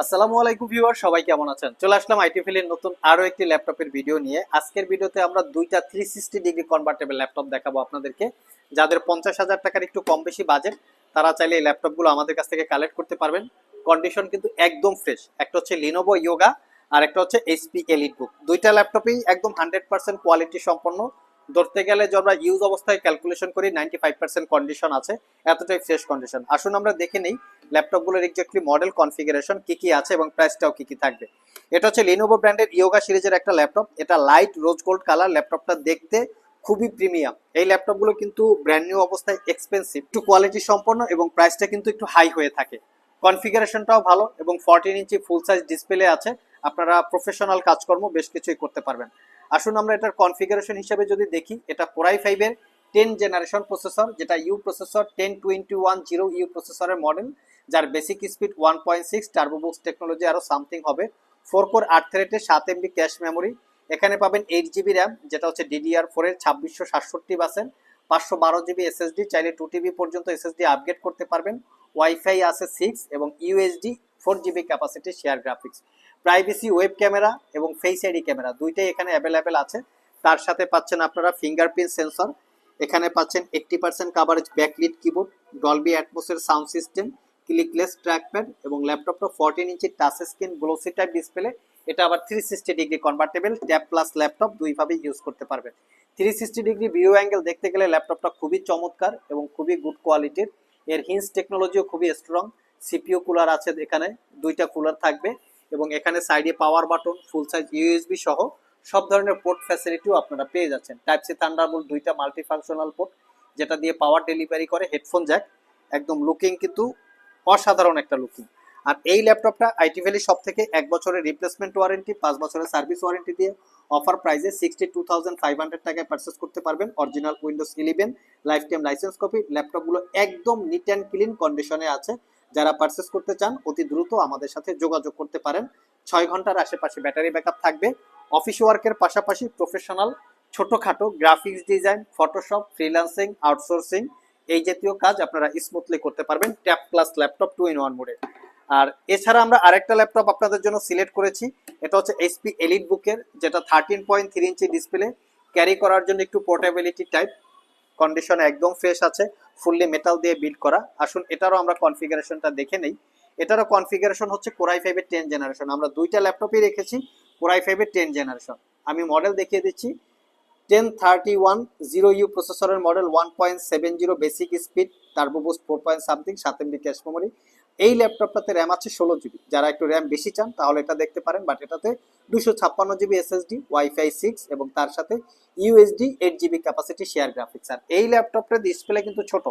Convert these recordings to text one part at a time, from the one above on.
আসসালামু আলাইকুম ভিউয়ার, সবাই কেমন আছেন? চলে আসলাম আইটি ফিলের নতুন আরো একটি ল্যাপটপের ভিডিও নিয়ে। আজকের ভিডিওতে আমরা দুইটা 360 ডিগ্রি কনভার্টেবল ল্যাপটপ দেখাবো আপনাদেরকে। যাদের 50,000 টাকার একটু কম বেশি বাজেট, তারা চাইলে এই ল্যাপটপগুলো আমাদের কাছ থেকে কালেক্ট করতে পারবেন। কন্ডিশন কিন্তু একদম ফ্রেশ। একটা হচ্ছে লিনোভো ইয়োগা আর একটা হচ্ছে এইচপি এলিটবুক। দুইটা ল্যাপটপেই একদম 100% কোয়ালিটি সম্পন্ন। ধরতে গেলে যে আমরা ইউজ অবস্থায় ক্যালকুলেশন করি 95% কন্ডিশন আছে, এতটাই ফ্রেশ কন্ডিশন। আসুন আমরা দেখে নেই ল্যাপটপগুলোর এক্স্যাক্টলি মডেল কনফিগারেশন কি কি আছে এবং প্রাইসটাও কি কি থাকবে। এটা হচ্ছে লিনোভো ব্র্যান্ডের ইয়োগা সিরিজের একটা ল্যাপটপ। এটা লাইট রোজ গোল্ড কালার। ল্যাপটপটা দেখতে খুবই প্রিমিয়াম। এই ল্যাপটপগুলো কিন্তু ব্র্যান্ড নিউ অবস্থায় এক্সপেন্সিভ, একটু কোয়ালিটি সম্পন্ন এবং প্রাইসটা কিন্তু একটু হাই হয়ে থাকে। কনফিগারেশনটাও ভালো এবং 14 ইঞ্চি ফুল সাইজ ডিসপ্লে আছে। আপনারা প্রফেশনাল কাজকর্ম বেশ কিছুই করতে পারবেন। আসুন আমরা এটার কনফিগারেশন হিসেবে যদি দেখি, এটা কোরাই 5-এর 10 জেনারেশন প্রসেসর, যেটা ইউ প্রসেসর 10210 ইউ প্রসেসরের মডেল, যার basic speed 1.6, turbo boost technology আরো সামথিং হবে। 4 কোর 8 থ্রেডের 7 এমবি ক্যাশ মেমোরি। এখানে পাবেন 8 জিবি র্যাম, যেটা হচ্ছে DDR4 এর 2667 বাসেন, 512 জিবি এসএসডি, চাইলে 2 টিবি পর্যন্ত এসএসডি আপগ্রেড করতে পারবেন। ওয়াইফাই আছে 6 এবং USD 4 GB capacity share graphics. Privacy web camera এবং ফেস আইডি ক্যামেরা দুইটাই এখানে অ্যাভেলেবেল আছে। তার সাথে পাচ্ছেন আপনারা ফিঙ্গারপ্রিন্ট সেন্সর। এখানে পাচ্ছেন 80% কাভারেজ ব্যাকলিট কিবোর্ড, ডলবি অ্যাটমসের সাউন্ড সিস্টেম, ক্লিকলেস ট্র্যাকপ্যাড এবং ল্যাপটপটা 14 inch touch screen glossy type display. এটা আবার 360 degree convertible, tab plus laptop দুইভাবে ইউজ করতে পারবেন। 360 ডিগ্রি ভিউ অ্যাঙ্গেল দেখতে গেলে ল্যাপটপটা খুবই চমৎকার এবং খুবই গুড কোয়ালিটির। এর হিন্স টেকনোলজিও খুবই স্ট্রং। সিপিইউ কুলার আছে, এখানে দুইটা কুলার থাকবে এবং এখানে সাইডে পাওয়ার বাটন, ফুল সাইজ ইউএসবি সহ সব ধরনের পোর্ট ফ্যাসিলিটিও আপনারা পেয়ে যাচ্ছেন। টাইপ সি থান্ডারবোল্ট দুইটা মাল্টি ফাংশনাল পোর্ট, যেটা দিয়ে পাওয়ার ডেলিভারি করে। হেডফোন জ্যাক, একদম লুকিং কিন্তু অসাধারণ একটা লুকিং। আর এই ল্যাপটপটা আইটি ভ্যালি সব থেকে 1 বছরের রিপ্লেসমেন্ট ওয়ারেন্টি, 5 বছরের সার্ভিস ওয়ারেন্টি দিয়ে অফার প্রাইসে 62,500 টাকায় পারচেস করতে পারবেন। Original Windows 11 life time licence copy. ল্যাপটপগুলো একদম নিট অ্যান্ড ক্লিন কন্ডিশনে আছে। যারা পারচেস করতে চান অতি দ্রুত আমাদের সাথে যোগাযোগ করতে পারেন। 6 ঘন্টার আশেপাশে ব্যাটারি ব্যাকআপ থাকবে। অফিস ওয়ার্কের পাশাপাশি প্রফেশনাল ছোটখাটো graphics design, Photoshop, freelancing, outsourcing এই জাতীয় কাজ আপনারা স্মুথলি করতে পারবেন ট্যাব প্লাস ল্যাপটপ 2-in-1 মোডে। আর এছাড়া আমরা আরেকটা ল্যাপটপ আপনাদের জন্য সিলেক্ট করেছি। এটা হচ্ছে এইচপি এলিটবুকের, যেটা 13.3 ইঞ্চি ডিসপ্লে, ক্যারি করার জন্য একটু পোর্টেবিলিটি টাইপ। কন্ডিশন একদম ফ্রেশ আছে, ফুললি মেটাল দিয়ে বিল্ড করা। আসুন এটারও আমরা কনফিগারেশনটা দেখে নেই। এটারও কনফিগারেশন হচ্ছে কোরাই 5-এর 10 জেনারেশন। আমরা দুইটা ল্যাপটপই রেখেছি কোরাই 5-এর 10 জেনারেশন। আমি মডেল দেখিয়ে দিচ্ছি। 10310 ইউ প্রসেসরের model, 1.70 basic speed, turbo boost 4 point something, 7 MB cache memory. এই ল্যাপটপটাতে র্যাম আছে 16 জিবি। যারা একটু র্যাম বেশি চান তাহলে এটা দেখতে পারেন, বাট এটাতে 256 জিবি এসএসডি, ওয়াইফাই 6 এবং তার সাথে USD 8 GB capacity share graphics. আর এই ল্যাপটপটার ডিসপ্লে কিন্তু ছোট।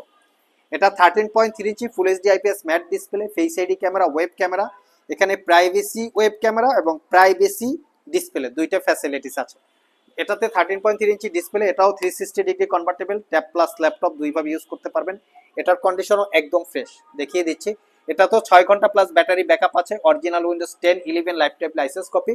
এটা 13.3 inch full HD IPS matte display, face ID camera, web camera. এখানে প্রাইভেসি ওয়েব ক্যামেরা এবং প্রাইভেসি ডিসপ্লে দুইটা ফ্যাসিলিটিস আছে। এটাতে 13.3 ইঞ্চি ডিসপ্লে, এটাও 360 degree convertible, tab plus laptop দুইভাবে ইউজ করতে পারবেন। এটার কন্ডিশনও একদম ফ্রেশ, দেখিয়ে দিচ্ছি। এটা তো 6 ঘন্টা প্লাস ব্যাটারি ব্যাকআপ আছে। Original Windows 10 11 life time licence copy.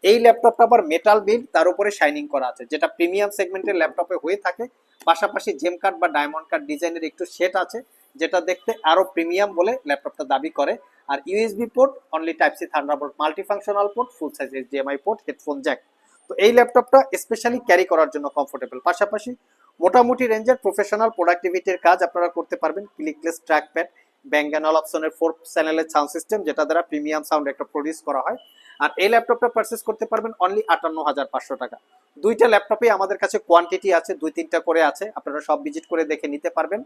এই ল্যাপটপটা আবার মেটাল বিল্ড, তার উপরে শাইনিং করা আছে, যেটা প্রিমিয়াম সেগমেন্টের ল্যাপটপে হয়ে থাকে। পাশাপাশি জেম কাট বা ডায়মন্ড কাট ডিজাইনের একটু সেট আছে, যেটা দেখতে আরো প্রিমিয়াম বলে ল্যাপটপটা দাবি করে। আর USB port only type C Thunderbolt multi functional port, full size HDMI port, headphone jack. তো এই ল্যাপটপটা স্পেশালি ক্যারি করার জন্য কমফোর্টেবল। পাশাপাশি মোটামুটি রেঞ্জের প্রফেশনাল প্রোডাক্টিভিটির কাজ আপনারা করতে পারবেন। ক্লিকলেস ট্র্যাকপ্যাড, ব্যাং অ্যান্ড অপশনের 4 চ্যানেলের সাউন্ড সিস্টেম, যেটা দ্বারা প্রিমিয়াম সাউন্ড একটা প্রডিউস করা হয়। আর এই ল্যাপটপটা পারচেস করতে পারবেন অনলি 58,500 টাকা। দুইটা ল্যাপটপে আমাদের কাছে কোয়ান্টিটি আছে, 2-3টা করে আছে, আপনারা সব ভিজিট করে দেখে নিতে পারবেন।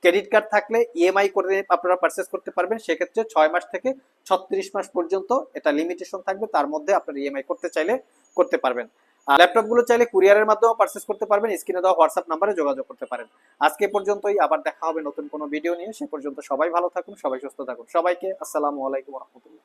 ক্রেডিট কার্ড থাকলে ইএমআই করে আপনারা পারচেস করতে পারবেন। সেক্ষেত্রে 6 মাস থেকে 36 মাস পর্যন্ত এটা লিমিটেশন থাকবে, তার মধ্যে আপনারা ইএমআই করতে চাইলে করতে পারবেন। আর ল্যাপটপগুলো চাইলে কুরিয়ারের মাধ্যমে পারচেস করতে পারবেন। স্ক্রিনে দেওয়া হোয়াটসঅ্যাপ নাম্বারে যোগাযোগ করতে পারেন। আজকে পর্যন্তই, আবার দেখা হবে নতুন কোনো ভিডিও নিয়ে। সে পর্যন্ত সবাই ভালো থাকুন, সবাই সুস্থ থাকুন। সবাইকে আসসালামু আলাইকুম রহমতুল্লাহ।